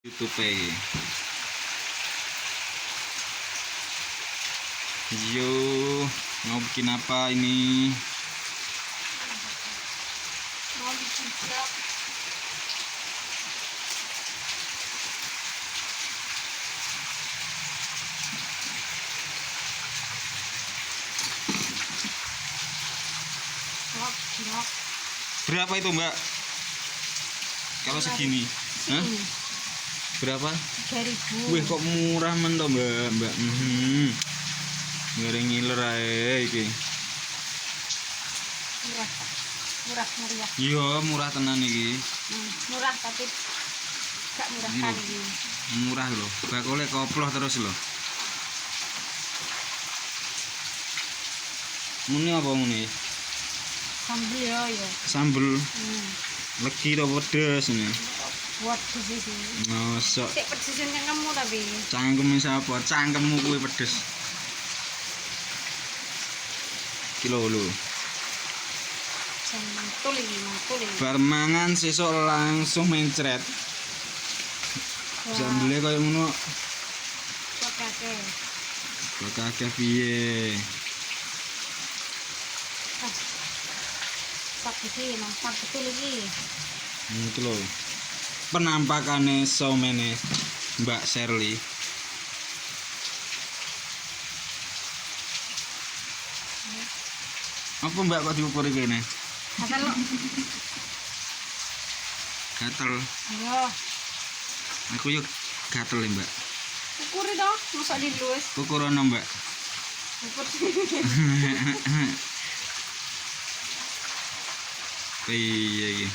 YouTube iki. Yo, mau bikin apa ini? Mau bikin vlog. Vlog. Berapa itu, Mbak? Kalau segini? Hah? Ini Berapa? 3.000. Wih, kok murah men to, Mbak? Ngeri ngiler ae iki. Murah. Murah meriah. Iya, murah tenan iki. Murah tapi gak murah Iya. kali. Murah loh. Bakule koploh terus loh. Muni apa muni? Sambel ya. Sambel legi to pedes ini. Buat di sini. Nosok Cek pedesnya kamu tapi. cangkem sapa? Cangkemmu kuwi pedes. Kilo lho. Mantul ini. Bar mangan sesuk langsung mencret. Sambele koyo ngono. Oke. Kok akeh piye? Sak iki nampak betul iki. Iki lho. Penampakane somene Mbak Sherly. Apa Mbak kok diukur iki ne? Gatel lo. Gatel. Ayo, Aku yo gatel ya, Mbak. ukuri dong, masa dilus. Ukuran Mbak. Ukur. Iya iki.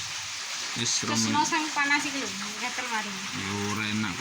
Wis Terus romen. no sang panas iki lho, gatel mari. Yo ora enak